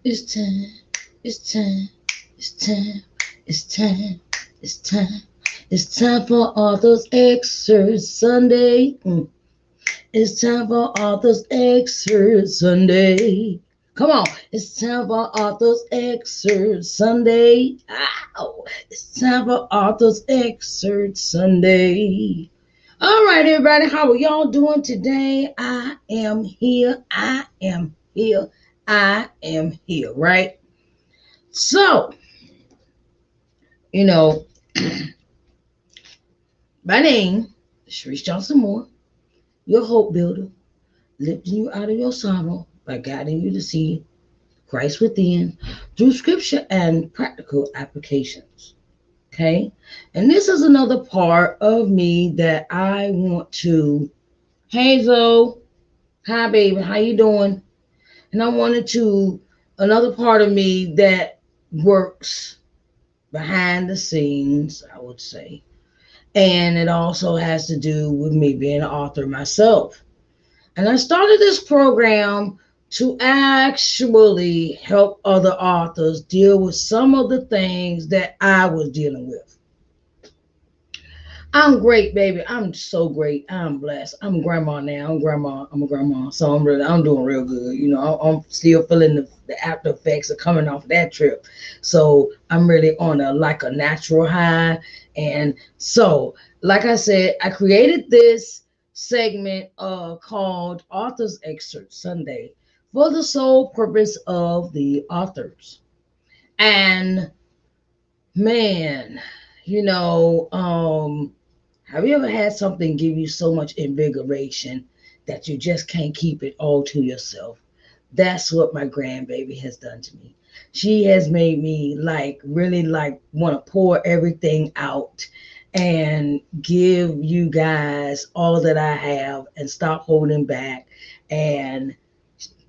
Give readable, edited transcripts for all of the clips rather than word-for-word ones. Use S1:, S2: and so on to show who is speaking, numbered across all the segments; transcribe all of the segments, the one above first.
S1: It's time. It's time. It's time. It's time. It's time. It's time for Arthur's Excerpt Sunday. It's time for Arthur's Excerpt Sunday. Come on. It's time for Arthur's Excerpt Sunday. Ow. It's time for Arthur's Excerpt Sunday. All right, everybody. How are y'all doing today? I am here. I am here. I am here, right? So, you know, my name is Sharice Johnson Moore, your hope builder, lifting you out of your sorrow by guiding you to see Christ within through scripture and practical applications. Okay? And this is another part of me that I want to, hey Zoe, hi baby, how you doing? And I wanted to, another part of me that works behind the scenes, I would say. And it also has to do with me being an author myself. And I started this program to actually help other authors deal with some of the things that I was dealing with. I'm great, baby. I'm so great. I'm blessed. I'm grandma now. I'm grandma. I'm a grandma. So I'm doing real good. I'm still feeling the after effects of coming off that trip. So I'm really on a natural high. And so, like I said, I created this segment called Author's Excerpt Sunday for the sole purpose of the authors. And man, you know, have you ever had something give you so much invigoration that you just can't keep it all to yourself? That's what my grandbaby has done to me. She has made me really want to pour everything out and give you guys all that I have and stop holding back. And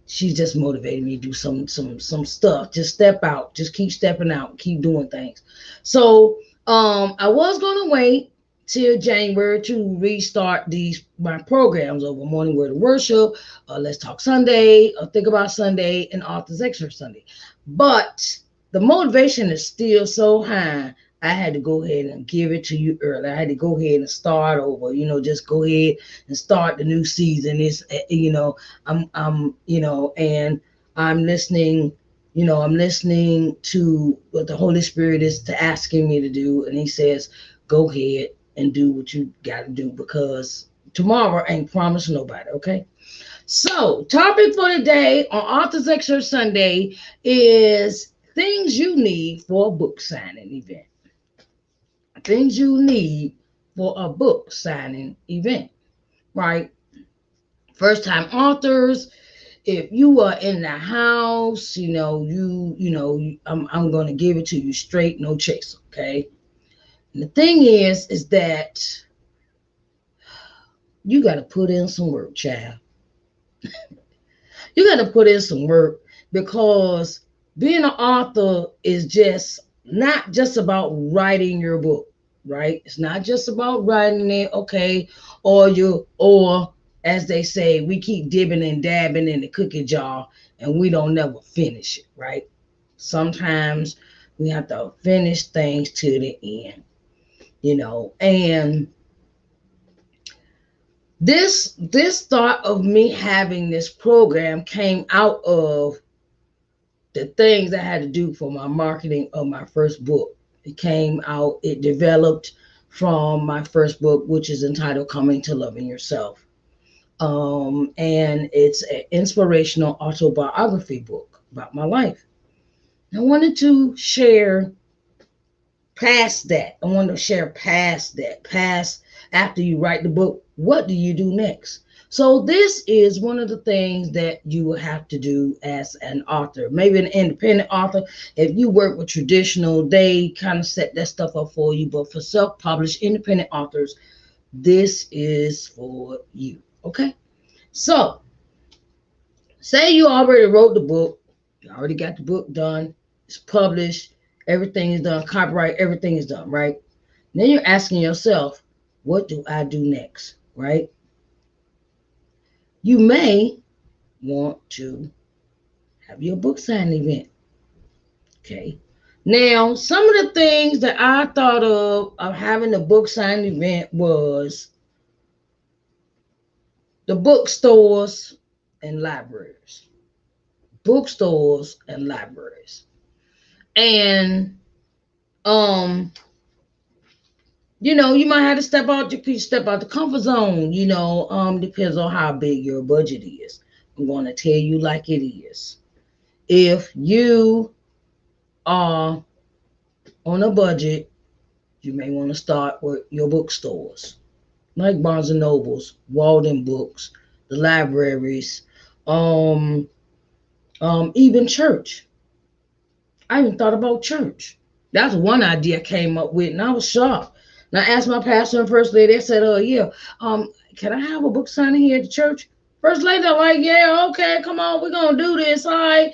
S1: she's just motivated me to do some stuff. Just step out. Just keep stepping out. Keep doing things. So I was gonna wait till January to restart these my programs over Morning Word of Worship, Let's Talk Sunday, Think About Sunday, and Author's Excerpt Sunday. But the motivation is still so high. I had to go ahead and give it to you early. I had to go ahead and start over. Just go ahead and start the new season. And I'm listening. I'm listening to what the Holy Spirit is asking me to do, and He says, "Go ahead and do what you got to do because tomorrow ain't promised nobody." Okay. So, topic for today on Author's Excerpt Sunday is things you need for a book signing event. Things you need for a book signing event, right? First time authors, if you are in the house, I'm going to give it to you straight, no chase, okay? And the thing is that you got to put in some work, child. You got to put in some work because being an author is just not just about writing your book, right? It's not just about writing it, okay? Or as they say, we keep dipping and dabbing in the cookie jar and we don't never finish it, right? Sometimes we have to finish things to the end, and this thought of me having this program came out of the things I had to do for my marketing of my first book. It developed from my first book, which is entitled Coming to Loving Yourself. And it's an inspirational autobiography book about my life. I wanted to share past that. I wanted to share past that. Past after you write the book, what do you do next? So this is one of the things that you will have to do as an author, maybe an independent author. If you work with traditional, they kind of set that stuff up for you. But for self-published independent authors, this is for you. Okay. So say you already wrote the book, you already got the book done, it's published, everything is done, copyright, everything is done, right? Then you're asking yourself, what do I do next, right? You may want to Have your book signing event. Okay. Now, some of the things that I thought of having a book signing event was the bookstores and libraries. Bookstores and libraries. And you might have to step out the comfort zone, depends on how big your budget is. I'm going to tell you like it is. If you are on a budget, you may want to start with your bookstores, like Barnes and Nobles, Walden Books, the libraries, um, even church. I even thought about church. That's one idea I came up with, and I was shocked. And I asked my pastor and first lady. They said, yeah, can I have a book signing here at the church?" First lady, I'm like, "Yeah, okay, come on, we're gonna do this, all right."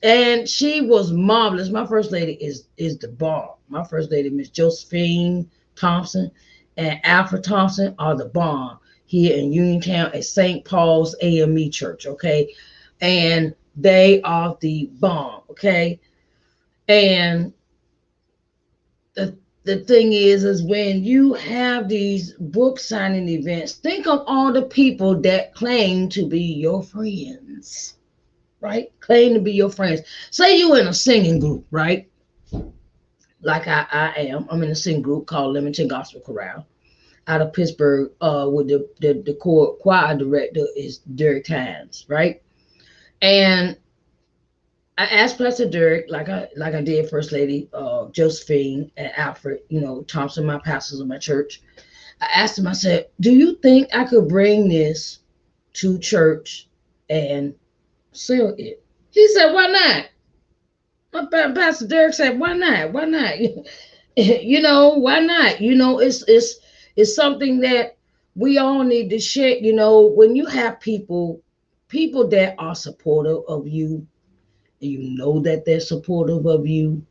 S1: And she was marvelous. My first lady is the bomb. My first lady, Miss Josephine Thompson and Alfred Thompson, are the bomb here in Uniontown at St. Paul's AME Church. Okay, and they are the bomb. Okay, and the the thing is when you have these book signing events, think of all the people that claim to be your friends, right? Claim to be your friends. Say you in a singing group, right? Like I am. I'm in a singing group called Leamington Gospel Chorale out of Pittsburgh. With the choir director is Derek Tynes, right? And I asked Pastor Derek, like I did First Lady Josephine and Alfred, Thompson, my pastors of my church. I asked him, I said, "Do you think I could bring this to church and sell it?" He said, "Why not?" My Pastor Derek said, "Why not? Why not?" Why not? It's something that we all need to share. When you have people that are supportive of you, you know that they're supportive of you,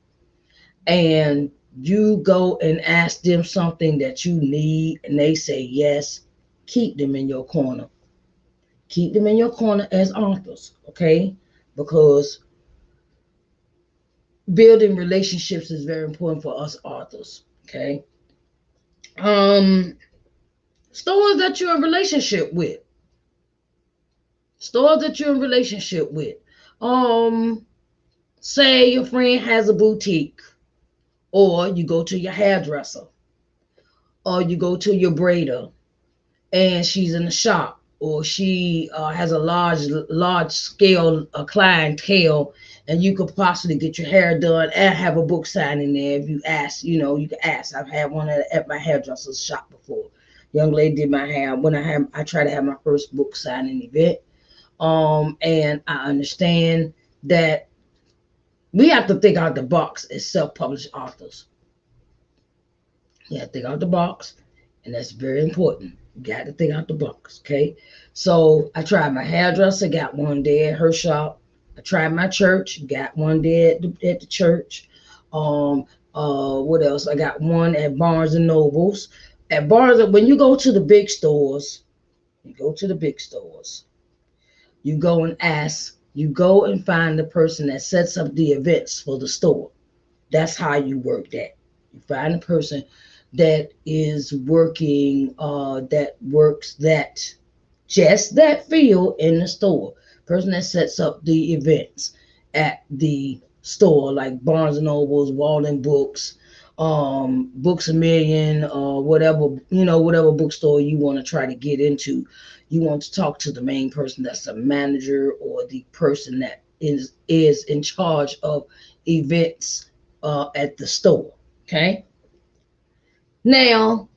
S1: and you go and ask them something that you need and they say yes, keep them in your corner. Keep them in your corner as authors, okay? Because building relationships is very important for us authors, okay? Um, stores that you're in relationship with. Stores that you're in relationship with. Um, say your friend has a boutique, or you go to your hairdresser, or you go to your braider, and she's in the shop, or she has a large scale clientele, and you could possibly get your hair done and have a book signing there. If you ask, you can ask. I've had one at my hairdresser's shop before. Young lady did my hair when I tried to have my first book signing event. And I understand that we have to think out the box as self-published authors. You have to think out the box, and that's very important. You got to think out the box, okay? So I tried my hairdresser, got one there at her shop. I tried my church, got one there at the church. What else? I got one at Barnes and Nobles. At Barnes, when you go to the big stores, you go and ask. You go and find the person that sets up the events for the store. That's how you work that. You find a person that is working, that works that field in the store. Person that sets up the events at the store, like Barnes and Nobles, Walden Books, Books a Million, whatever bookstore you want to try to get into. You want to talk to the main person that's a manager, or the person that is in charge of events at the store. Okay. Now,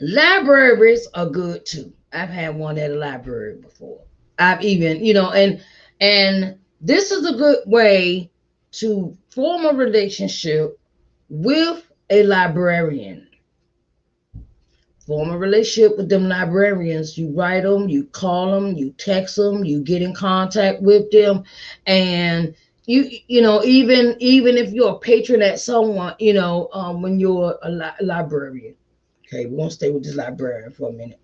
S1: libraries are good too. I've had one at a library before. I've even, and this is a good way to form a relationship with a librarian. Form a relationship with them librarians. You write them, you call them, you text them, you get in contact with them, and even if you're a patron at someone, when you're a librarian. Okay, we're gonna stay with this librarian for a minute.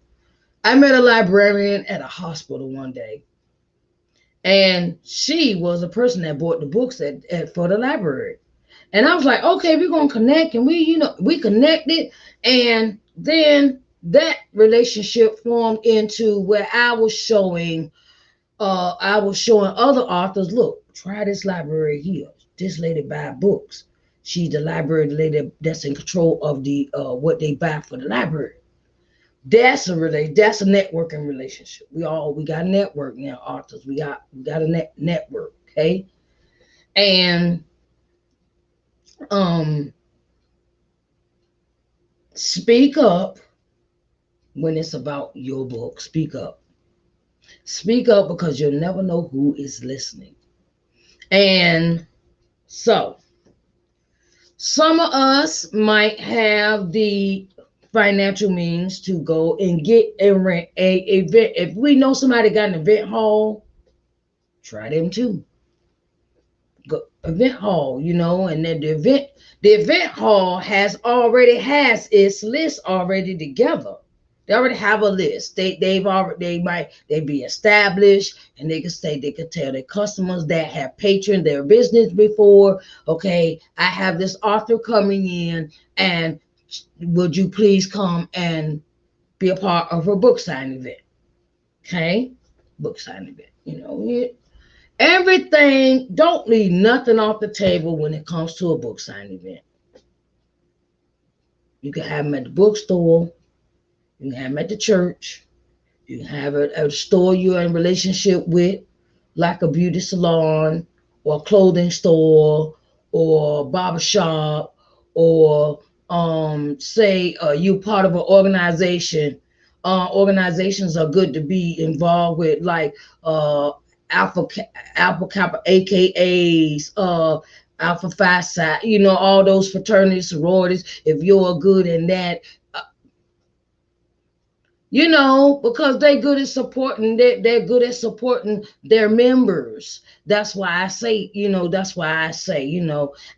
S1: I met a librarian at a hospital one day, And she was a person that bought the books for the library. And I was like, okay, we're gonna connect, and we connected, and then that relationship formed into where I was showing other authors, look, try this library here. This lady buy books. She's the library lady that's in control of the what they buy for the library. That's a networking relationship. We got a network now, authors. We got a network, okay? And um speak up when it's about your book. Speak up. Speak up because you'll never know who is listening. And so some of us might have the financial means to go and get and rent a event. If we know somebody got an event hall, try them too. Go event hall, and then the event hall has its list already together. They already have a list. They be established, and they could tell their customers that have patroned their business before. Okay, I have this author coming in, and would you please come and be a part of her book signing event? Okay, book signing event. Everything, don't leave nothing off the table when it comes to a book signing event. You can have them at the bookstore, you can have them at the church, you can have it at a store you're in relationship with, like a beauty salon or a clothing store or a barber shop, or say you part of an organization. Organizations are good to be involved with, like Alpha Alpha Kappa, AKAs, Alpha Phi Psi, all those fraternities, sororities. If you're good in that, because they're good at supporting their members. That's why I say,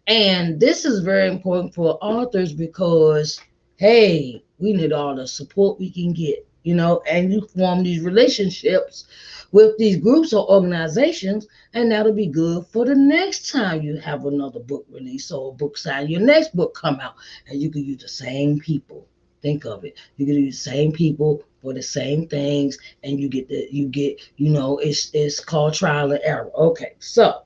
S1: and this is very important for authors, because hey, we need all the support we can get, and you form these relationships with these groups or organizations, and that'll be good for the next time you have another book release or a book sign, your next book come out, and you can use the same people. Think of it. You can use the same people for the same things, and it's called trial and error. Okay, so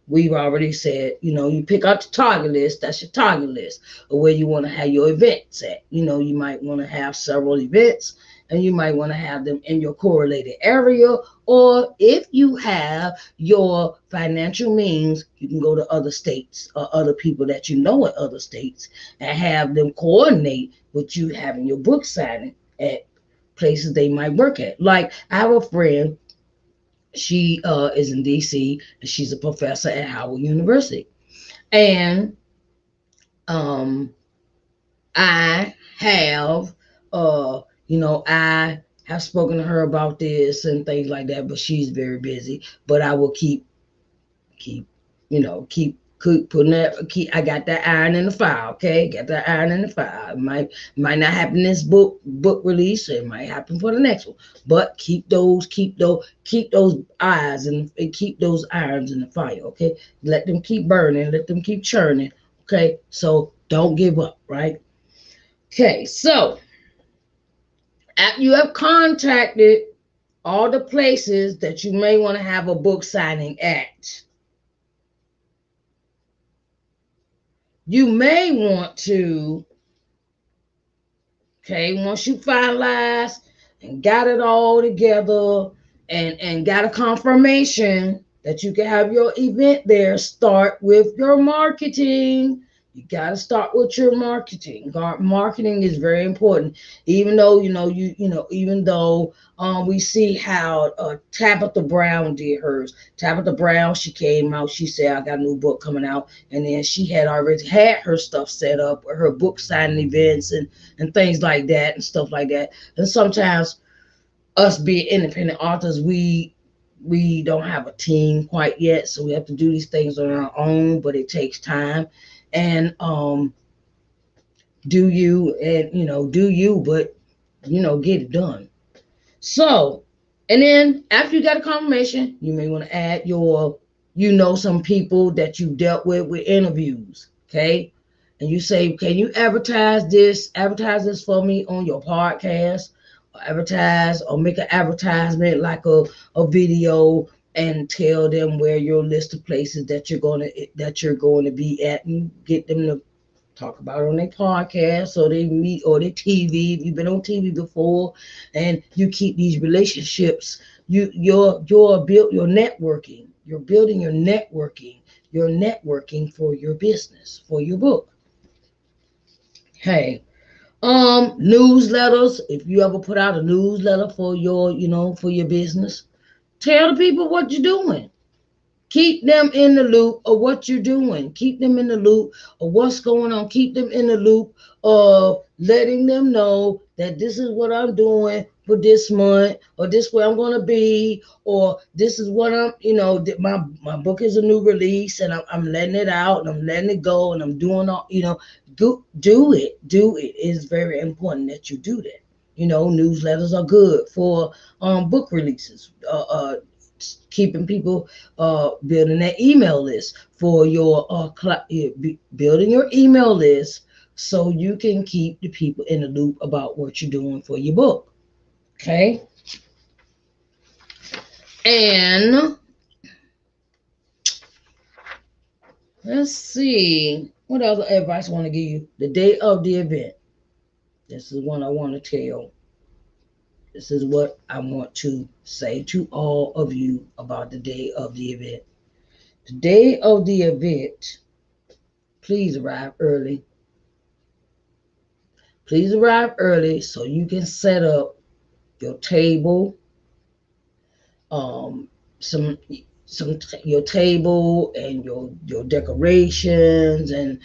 S1: we've already said, you pick out the target list. That's your target list of where you want to have your events at. You might want to have several events, and you might want to have them in your correlated area. Or if you have your financial means, you can go to other states or other people that you know in other states, and have them coordinate with you having your book signing at places they might work at. Like, I have a friend, she is in DC, and she's a professor at Howard University. And um, I have, I have spoken to her about this and things like that, but she's very busy. But I will keep, keep putting that. I got that iron in the fire. Okay, got that iron in the fire. It might not happen this book release. It might happen for the next one. But keep those eyes and keep those irons in the fire. Okay, let them keep burning. Let them keep churning. Okay, so don't give up. Right. Okay, so after you have contacted all the places that you may want to have a book signing at, you may want to, okay, once you finalize and got it all together, and got a confirmation that you can have your event there, start with your marketing. You got to start with your marketing. Marketing is very important. Even though even though we see how Tabitha Brown did hers. Tabitha Brown, she came out. She said, "I got a new book coming out," and then she had already had her stuff set up, her book signing events and things like that and stuff like that. And sometimes us being independent authors, we don't have a team quite yet, so we have to do these things on our own, but it takes time. And do you, but get it done. So And then after you got a confirmation, you may want to add your, some people that you dealt with interviews. Okay. And you say, can you advertise this for me on your podcast? Or advertise or make an advertisement like a video, and tell them where your list of places that you're going to be at, and get them to talk about it on their podcast or they meet or their TV. If you've been on TV before, and you keep these relationships, you're built your networking. You're building your networking. You're networking for your business, for your book. Hey, newsletters. If you ever put out a newsletter for your business, tell the people what you're doing. Keep them in the loop of what you're doing. Keep them in the loop of what's going on. Keep them in the loop of letting them know that this is what I'm doing for this month, or this where I'm going to be, or this is what my book is a new release, and I'm letting it out, and I'm letting it go, and I'm doing all, do it. Do it. It's very important that you do that. Newsletters are good for book releases. Keeping people, building that email list for your building your email list, so you can keep the people in the loop about what you're doing for your book. Okay. And let's see what other advice I want to give you. The day of the event, this is one I want to tell. This is what I want to say to all of you about the day of the event. The day of the event, please arrive early. Please arrive early so you can set up your table, um, some your table and your decorations and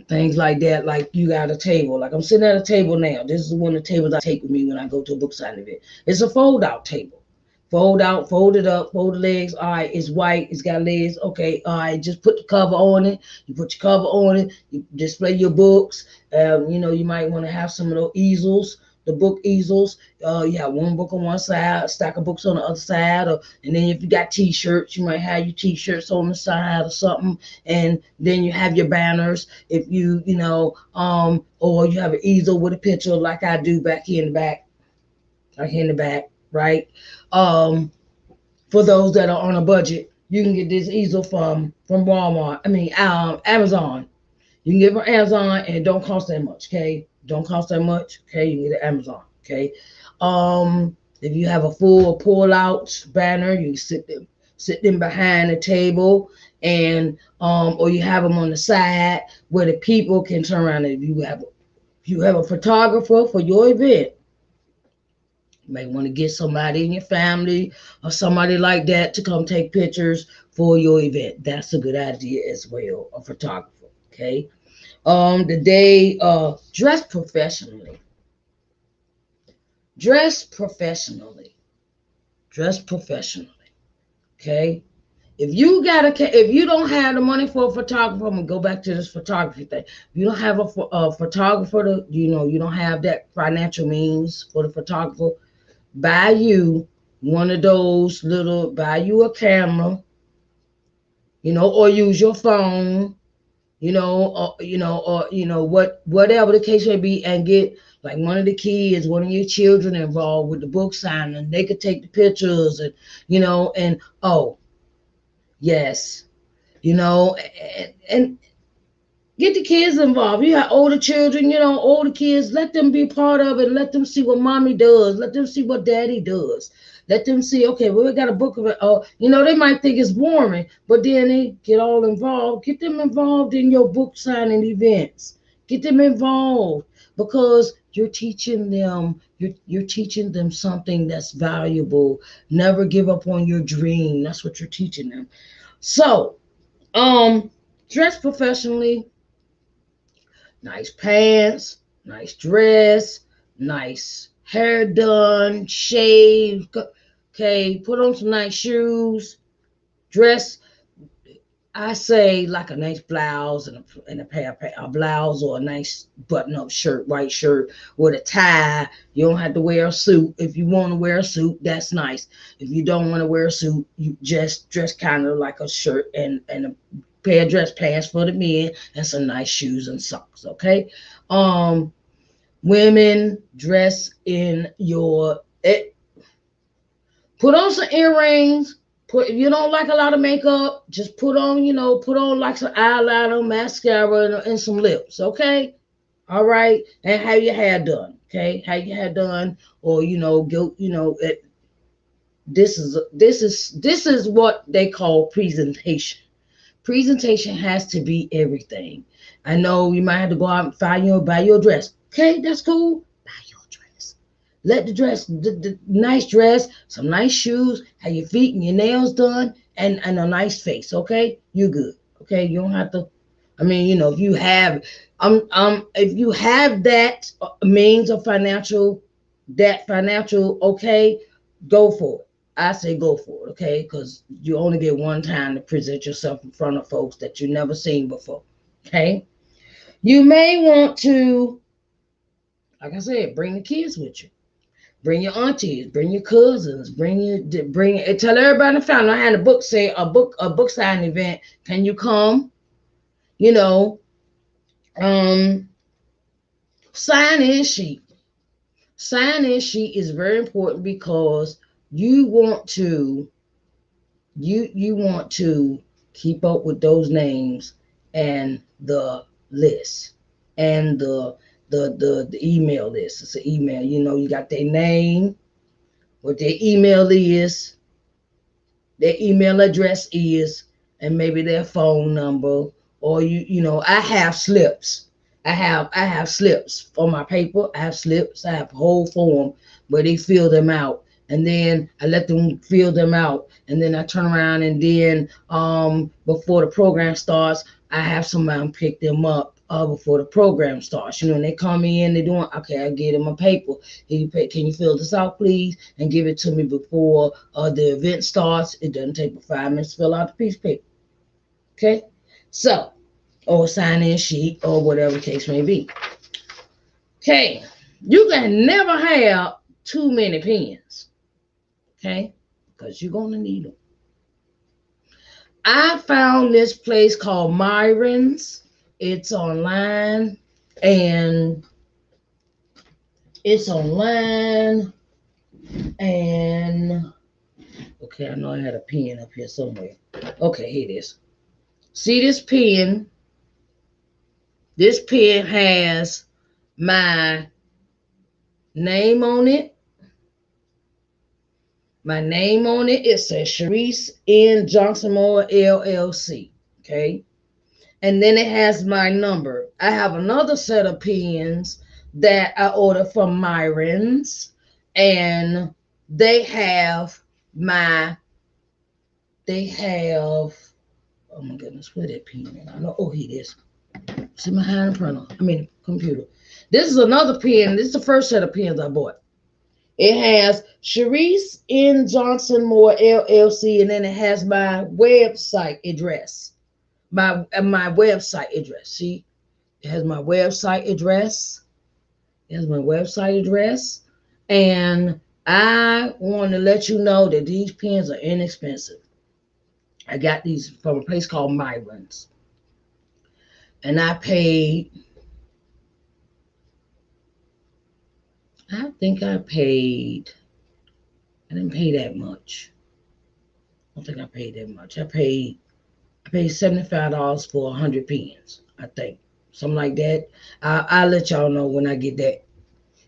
S1: things like that. Like you got a table. Like I'm sitting at a table now. This is one of the tables I take with me when I go to a book signing event. It's a fold out table. Fold out, fold it up, fold the legs. All right, it's white, it's got legs. Okay, all right, just put the cover on it. You put your cover on it, you display your books. You might want to have some of those easels, the book easels. You have one book on one side, a stack of books on the other side, and then if you got t-shirts, you might have your t-shirts on the side or something. And then you have your banners. If or you have an easel with a picture like I do back here in the back, right? Um, for those that are on a budget, you can get this easel from Walmart. I mean, Amazon. You can get it from Amazon, and it don't cost that much. Okay, don't cost that much. Okay, you can get it Amazon. Okay, if you have a full pull out banner, you sit them behind the table, and or you have them on the side where the people can turn around. If you have a photographer for your event, you may want to get somebody in your family or somebody like that to come take pictures for your event. That's a good idea as well, a photographer. Okay. The day, dress professionally. Dress professionally. Dress professionally. Okay. If you don't have the money for a photographer, I'm gonna go back to this photography thing. If you don't have a photographer, you don't have that financial means for the photographer, buy you one of those buy you a camera, or use your phone, whatever the case may be, and get like one of the kids, one of your children involved with the book signing, and they could take the pictures, and oh yes, and get the kids involved. You have older children, older kids. Let them be part of it. Let them see what mommy does. Let them see what daddy does. Let them see, okay, well, we got a book of it. They might think it's boring, but then they get all involved. Get them involved in your book signing events. Get them involved, because you're teaching them. You're teaching them something that's valuable. Never give up on your dream. That's what you're teaching them. So, dress professionally. Nice pants, nice dress, nice hair done, shaved. Okay, put on some nice shoes, dress. I say like a nice blouse and a pair of a blouse or a nice button-up shirt, white shirt with a tie. You don't have to wear a suit. If you want to wear a suit, that's nice. If you don't want to wear a suit, you just dress kind of like a shirt and a pair of dress pants for the men and some nice shoes and socks. Okay. Um, Women dress in your put on some earrings. Put if you don't like a lot of makeup, just put on, put on like some eyeliner, mascara, and some lips, okay? All right, and have your hair done, okay? Have your hair done, or go, this is what they call presentation. Presentation has to be everything. I know you might have to go out and buy your dress. Okay, that's cool. Buy your dress. Let the dress, the nice dress, some nice shoes, have your feet and your nails done, and a nice face. Okay, you're good. Okay, you don't have to. I mean, if you have, if you have that means of financial, okay, go for it. I say go for it, okay? Because you only get one time to present yourself in front of folks that you've never seen before, okay? You may want to, like I said, bring the kids with you. Bring your aunties, bring your cousins, tell everybody in the family. I had a book signing event. Can you come? You know, um, sign in sheet. Sign in sheet is very important because you want to you want to keep up with those names and the list and the email list. It's an email. You got their name, what their their email address is, and maybe their phone number. Or I have slips. I have slips for my paper. I have slips. I have a whole form where they fill them out, and then I let them fill them out, and then I turn around, and then before the program starts, I have somebody pick them up before the program starts. And they come in, they're doing okay. I get them a paper. Can you fill this out, please, and give it to me before the event starts? It doesn't take but 5 minutes to fill out the piece of paper. Okay, so or sign in sheet or whatever the case may be. Okay, you can never have too many pens. Okay, because you're gonna need them. I found this place called Myron's. It's online and okay, I know I had a pen up here somewhere. Okay, here it is. See this pen? This pen has my name on it. My name on it. It says Sharice N. Johnson Moore LLC. Okay. And then it has my number. I have another set of pens that I ordered from Myron's, and they have oh my goodness, where that pen at? I know, oh, here it is. See my hand printer. Computer. This is another pen. This is the first set of pens I bought. It has Sharice N. Johnson Moore LLC, and then it has my website address. My website address. See, it has my website address. And I want to let you know that these pens are inexpensive. I got these from a place called Myron's, and I paid. I think I didn't pay that much. I don't think I paid that much. I paid $75 for 100 pens. I think something like that. I'll let y'all know when I get that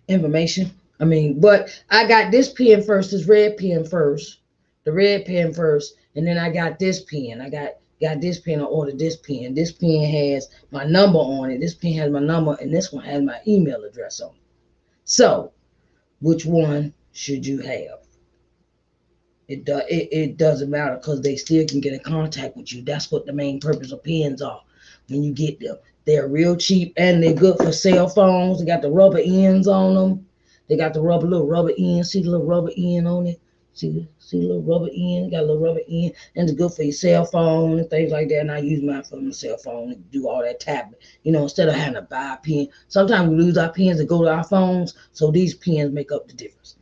S1: information. But I got this pen first, this red pen first, and then I got this pen. I got this pen. I ordered this pen. This pen has my number on it. This pen has my number, and this one has my email address on it. So, which one should you have? It doesn't matter because they still can get in contact with you. That's what the main purpose of pens are. When you get them, they're real cheap and they're good for cell phones. They got the rubber ends on them. They got the little rubber end. See the little rubber end on it? See a little rubber end, got a little rubber end, and it's good for your cell phone and things like that. And I use mine for my cell phone to do all that tapping. Instead of having to buy a pen. Sometimes we lose our pens and go to our phones, so these pens make up the difference.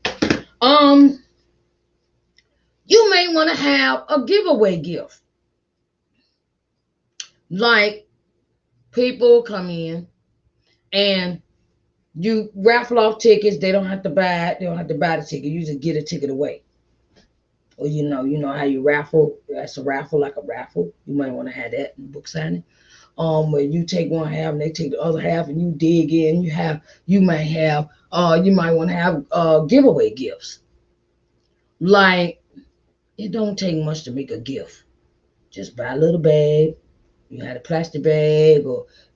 S1: You may want to have a giveaway gift. Like people come in and you raffle off tickets. They don't have to buy it. They don't have to buy the ticket. You just get a ticket away. Or you know how you raffle. That's a raffle, like a raffle. You might want to have that in book signing. Where you take one half and they take the other half, and you dig in. You might want to have giveaway gifts. Like it don't take much to make a gift. Just buy a little bag. You had a plastic bag,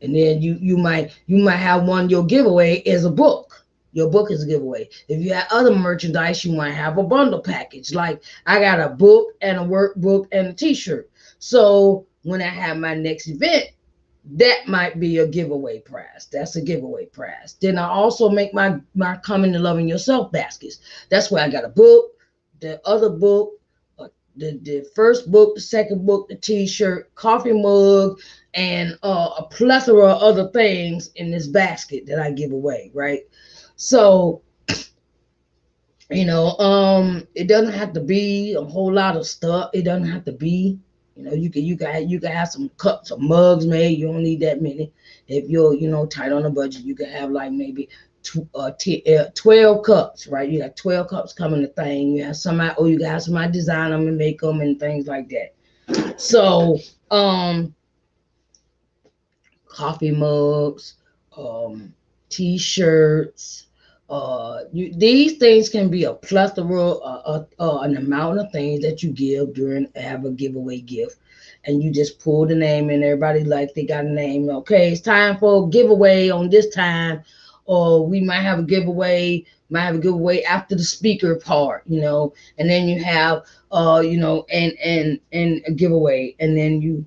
S1: and then you might have one. Your giveaway is a book. Your book is a giveaway. If you have other merchandise, you might have a bundle package. Like I got a book and a workbook and a T-shirt. So when I have my next event, that might be a giveaway prize. That's a giveaway prize. Then I also make my Coming to Loving Yourself baskets. That's where I got a book, the other book, the first book, the second book, the T-shirt, coffee mug, and a plethora of other things in this basket that I give away, right? So, it doesn't have to be a whole lot of stuff. It doesn't have to be, you can have some cups or mugs made. You don't need that many. If you're tight on a budget, you can have like maybe 12 cups, right? You got 12 cups coming to thing. You have you can have somebody design them and make them and things like that. So, coffee mugs, T-shirts, these things can be a plethora, an amount of things that you give have a giveaway gift. And you just pull the name and everybody like they got a name. Okay, it's time for a giveaway on this time. Or we might have a giveaway after the speaker part, and then you have and a giveaway, and then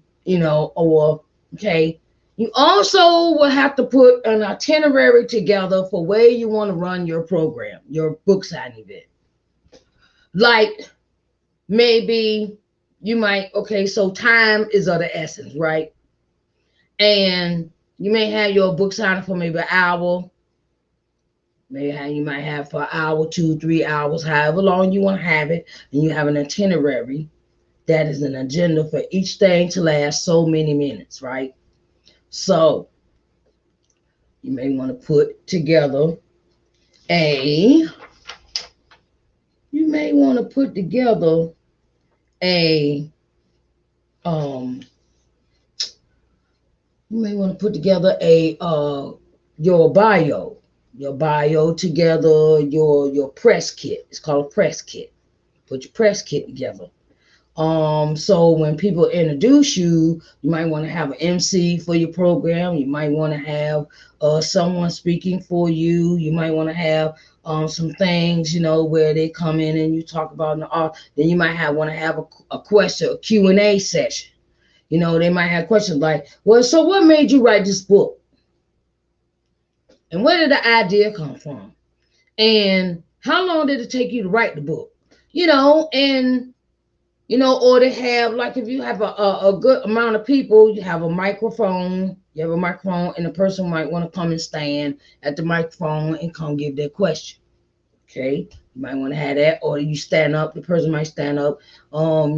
S1: okay. You also will have to put an itinerary together for where you want to run your program, your book signing event. Like maybe you might, so time is of the essence, right? And you may have your book signing for maybe an hour. Maybe you might have for an hour, 2, 3 hours, however long you want to have it. And you have an itinerary that is an agenda for each thing to last so many minutes, right? So you may want to put together a your bio together, your press kit. It's called a press kit. Put your press kit together. So when people introduce you, you might want to have an MC for your program. You might want to have someone speaking for you. You might want to have some things, where they come in and you talk about the art. Then you might want to have a question, a Q&A session. They might have questions like, well, so what made you write this book? And where did the idea come from? And how long did it take you to write the book? Or they have, like, if you have a good amount of people, you have a microphone, and the person might want to come and stand at the microphone and come give their question. Okay, you might want to have that, or you stand up, the person might stand up, well,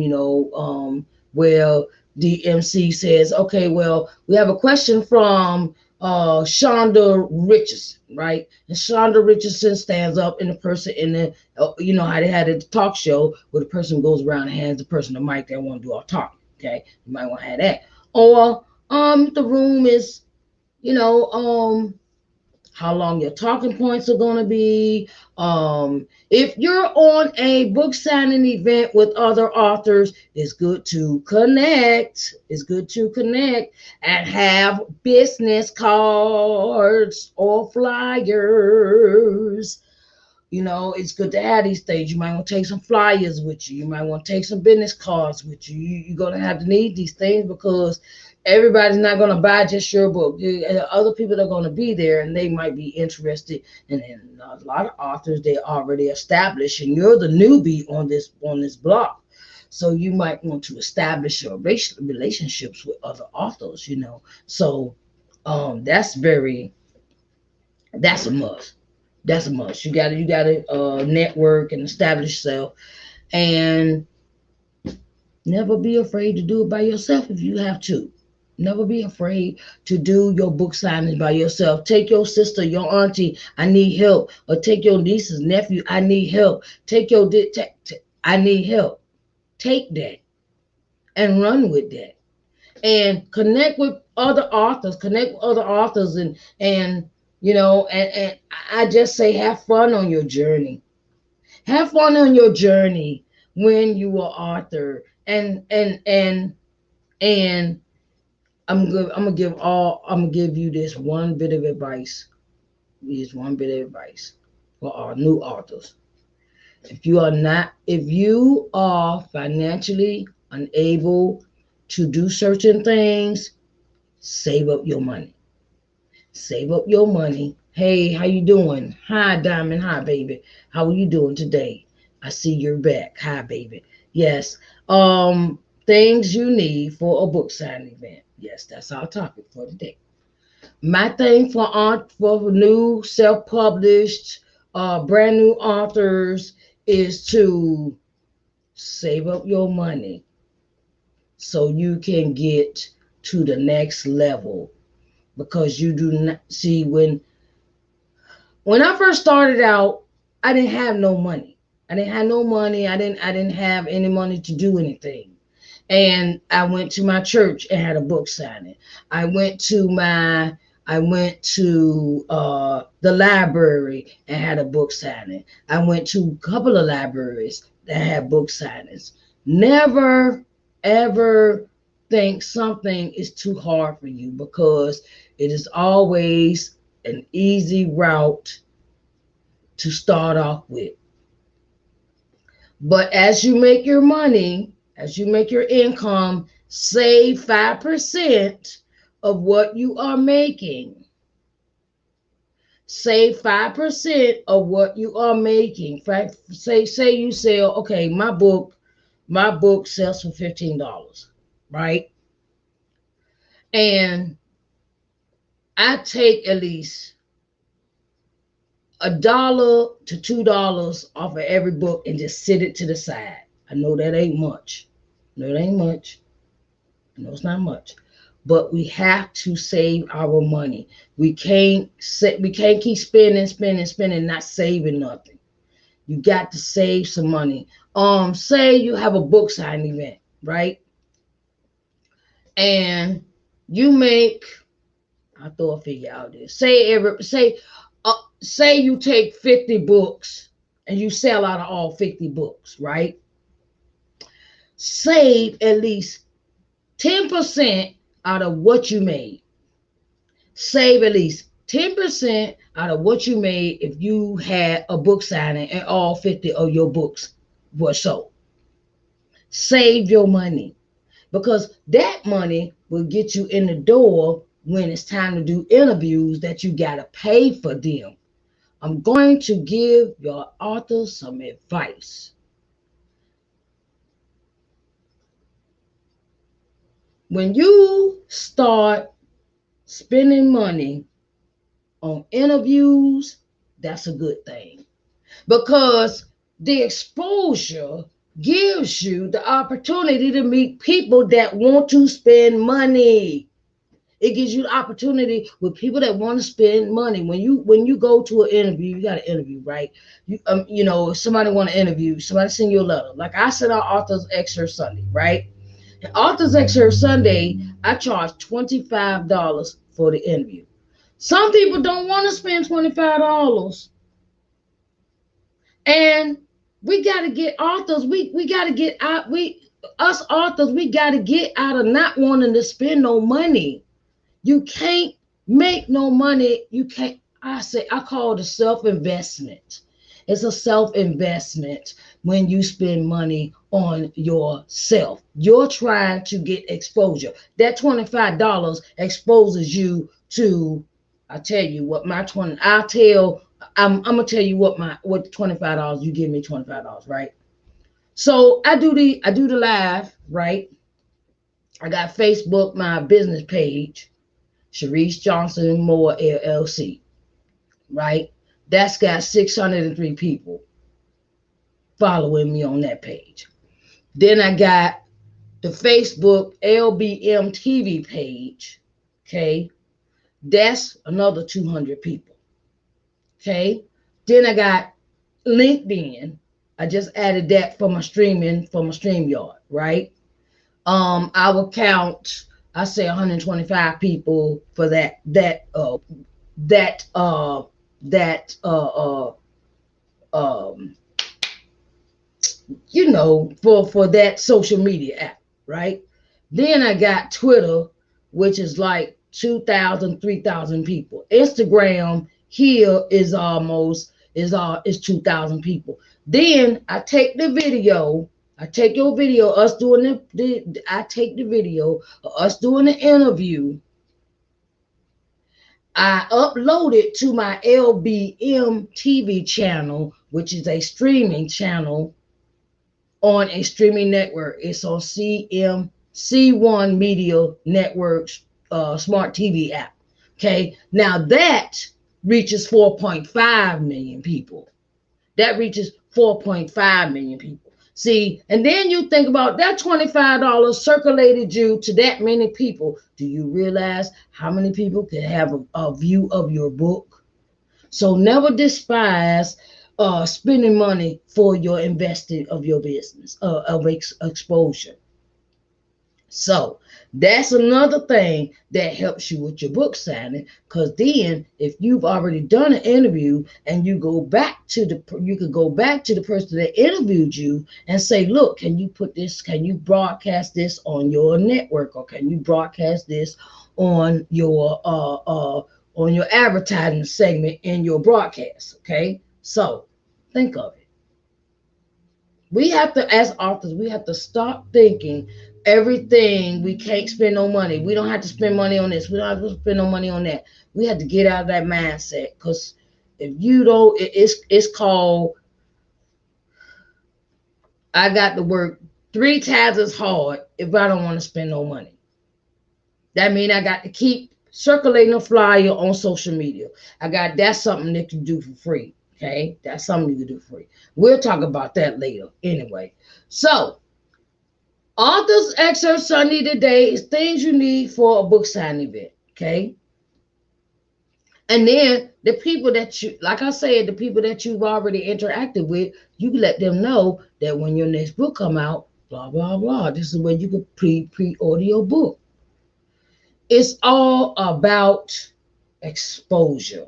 S1: the MC says, okay, well, we have a question from Shonda Richardson, right? And Shonda Richardson stands up, and the person in the, how they had a talk show where the person goes around and hands the person the mic. They want to do all talk. Okay, you might want to have that. Or the room is, how long your talking points are going to be. If you're on a book signing event with other authors, it's good to connect. And have business cards or flyers. You know, it's good to have these things. You might want to take some flyers with you. You might want to take some business cards with you. You're going to have to need these things because everybody's not going to buy just your book. Other people are going to be there and they might be interested. And a lot of authors, they already established, and you're the newbie on this block. So you might want to establish your relationships with other authors, you know. So that's very, that's a must. That's a must. You gotta network and establish yourself, and never be afraid to do it by yourself if you have to. Never be afraid to do your book signings by yourself. Take your sister, your auntie, I need help, or take your nieces, nephew, I need help. Take your I need help. Take that and run with that, and connect with other authors, and you know, and I just say have fun on your journey. Have fun on your journey when you are author. And I'm gonna give you this one bit of advice. This one bit of advice for our new authors. If you are financially unable to do certain things, save up your money. Save up your money. Hey, how you doing? Hi, Diamond. Hi, baby. How are you doing today? I see you're back. Hi, baby. Yes. Things you need for a book signing event. Yes, that's our topic for today. My thing for new self-published, brand new authors is to save up your money so you can get to the next level, because you do not see, when I first started out, I didn't have no money. I didn't have no money. I didn't have any money to do anything. And I went to my church and had a book signing. I went to my I went to the library and had a book signing. I went to a couple of libraries that had book signings. Never ever think something is too hard for you, because it is always an easy route to start off with. But as you make your money, as you make your income, save 5% of what you are making. Save 5% of what you are making. Say you sell, okay, my book sells for $15, right? And I take at least $1 to $2 off of every book and just sit it to the side. I know that ain't much. No, it ain't much. I know it's not much. But we have to save our money. We can't keep spending, not saving nothing. You got to save some money. Say you have a book signing event, right? And you make, I'll throw a figure out there. Say you take 50 books and you sell out of all 50 books, right? Save at least 10% out of what you made. Save at least 10% out of what you made if you had a book signing and all 50 of your books were sold. Save your money, because that money will get you in the door when it's time to do interviews that you got to pay for them. I'm going to give your author some advice. When you start spending money on interviews, that's a good thing, because the exposure gives you the opportunity to meet people that want to spend money. It gives you the opportunity with people that want to spend money. When you go to an interview, you got an interview, right? If somebody want to interview, somebody send you a letter. Like I sent out Authors Excerpt Sunday, right? And Authors Excerpt Sunday, I charge $25 for the interview. Some people don't want to spend $25. And we got to get authors. We got to get out. Us authors, we got to get out of not wanting to spend no money. You can't make no money. You can't. I call it a self investment. It's a self-investment when you spend money on yourself. You're trying to get exposure. That $25 exposes you to, I tell you what my 20, I'll tell, I'm gonna tell you what the $25, you give me $25, right? So I do the live, right? I got Facebook, my business page, Sharice Johnson Moore LLC, right? That's got 603 people following me on that page. Then I got the Facebook LBM TV page, okay? That's another 200 people, okay? Then I got LinkedIn. I just added that for my streaming, for my StreamYard, right? I will count, I say 125 people for that that um for that social media app, right? Then I got Twitter, which is like 2,000, 3,000 people. Instagram here is 2,000 people. Then I take your video, us doing I take the video of us doing the interview. I upload it to my LBM TV channel, which is a streaming channel on a streaming network. It's on C1 Media Networks smart TV app. Okay, now that reaches 4.5 million people. That reaches 4.5 million people. See, and then you think about that $25 circulated you to that many people. Do you realize how many people can have a view of your book? So never despise spending money for your investing of your business, of exposure. So that's another thing that helps you with your book signing. Because then, if you've already done an interview and you could go back to the person that interviewed you and say, look, can you broadcast this on your network, or can you broadcast this on your advertising segment in your broadcast? Okay, so think of it. We have to, as authors, we have to stop thinking everything we can't spend no money. We don't have to spend money on this. We don't have to spend no money on that. We have to get out of that mindset, because if you don't, it's called, I got to work 3 times as hard if I don't want to spend no money. That means I got to keep circulating a flyer on social media. That's something that you do for free. Okay, that's something you can do for free. We'll talk about that later. Anyway, so Authors Excerpt Sunday today is things you need for a book signing event. Okay, and then the people that you, like I said, the people that you've already interacted with, you can let them know that when your next book come out, blah blah blah. This is where you can pre-order your book. It's all about exposure.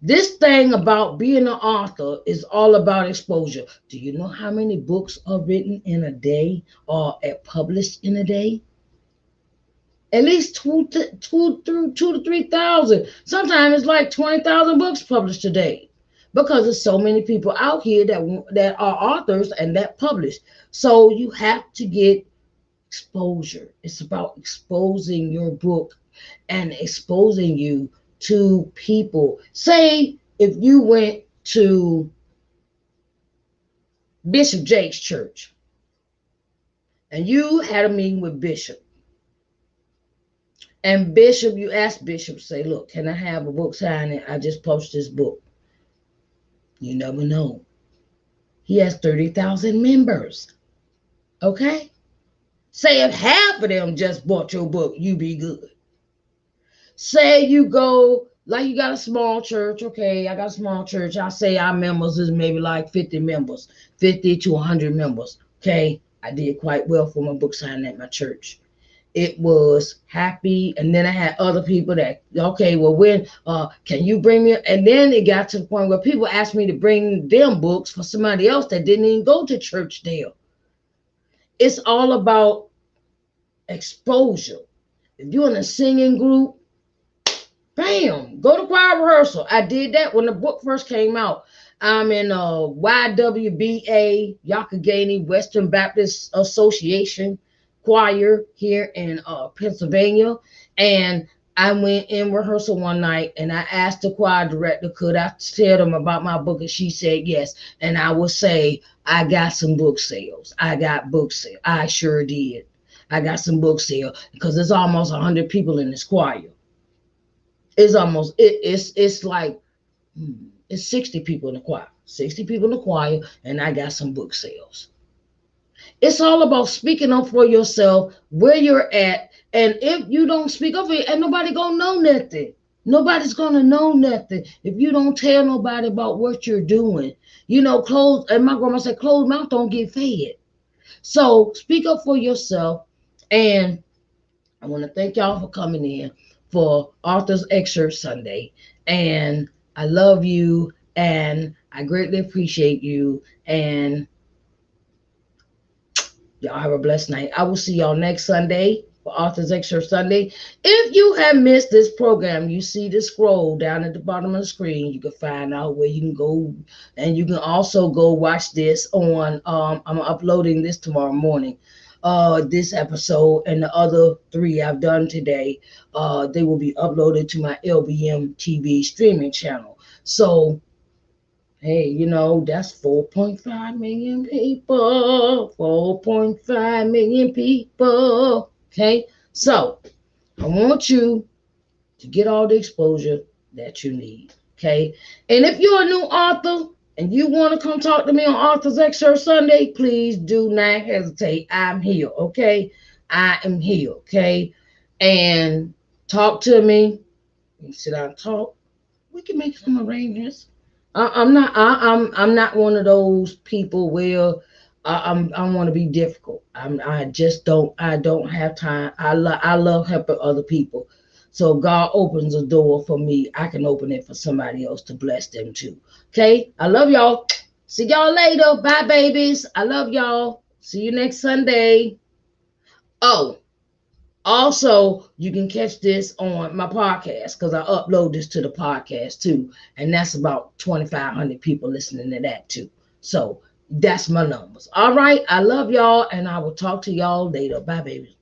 S1: This thing about being an author is all about exposure. Do you know how many books are written in a day or are published in a day? At least two to 3,000. Sometimes it's like 20,000 books published a day, because there's so many people out here that are authors and that publish. So you have to get exposure. It's about exposing your book and exposing you to people. Say if you went to Bishop Jake's church and you had a meeting with Bishop, and Bishop, you asked Bishop, say, look, can I have a book signing? I just published this book. You never know. He has 30,000 members. Okay? Say if half of them just bought your book, you be good. Say you go, like you got a small church. Okay, I got a small church. I say our members is maybe like 50 members, 50 to 100 members. Okay, I did quite well for my book signing at my church. It was happy. And then I had other people that, okay, well, when can you bring me? And then it got to the point where people asked me to bring them books for somebody else that didn't even go to church there. It's all about exposure. If you're in a singing group, bam, go to choir rehearsal. I did that when the book first came out. I'm in YWBA, Yakagani Western Baptist Association choir here in Pennsylvania. And I went in rehearsal one night and I asked the choir director, could I tell them about my book? And she said yes. And I would say, I got some book sales. I got book sales. I sure did. I got some book sales because there's almost 100 people in this choir. It's like it's 60 people in the choir. 60 people in the choir, and I got some book sales. It's all about speaking up for yourself, where you're at. And if you don't speak up for it, ain't nobody gonna know nothing. Nobody's gonna know nothing if you don't tell nobody about what you're doing. Closed, and my grandma said, closed mouth don't get fed. So speak up for yourself. And I want to thank y'all for coming in for Arthur's Excerpt Sunday. And I love you and I greatly appreciate you. And y'all have a blessed night. I will see y'all next Sunday for Arthur's Excerpt Sunday. If you have missed this program, you see the scroll down at the bottom of the screen. You can find out where you can go. And you can also go watch this on, I'm uploading this tomorrow morning. This episode and the other three I've done today, they will be uploaded to my LBM TV streaming channel. So, hey, that's 4.5 million people. 4.5 million people. Okay, so I want you to get all the exposure that you need. Okay, and if you're a new author and you want to come talk to me on Author's Excerpt Sunday, please do not hesitate. I'm here. Okay, I am here. Okay, and talk to me. Sit down and talk. We can make some arrangements. I'm not one of those people where I want to be difficult. I just don't have time. I love helping other people. So God opens a door for me. I can open it for somebody else to bless them too. Okay. I love y'all. See y'all later. Bye, babies. I love y'all. See you next Sunday. Oh, also, you can catch this on my podcast because I upload this to the podcast too. And that's about 2,500 people listening to that too. So that's my numbers. All right. I love y'all and I will talk to y'all later. Bye, baby.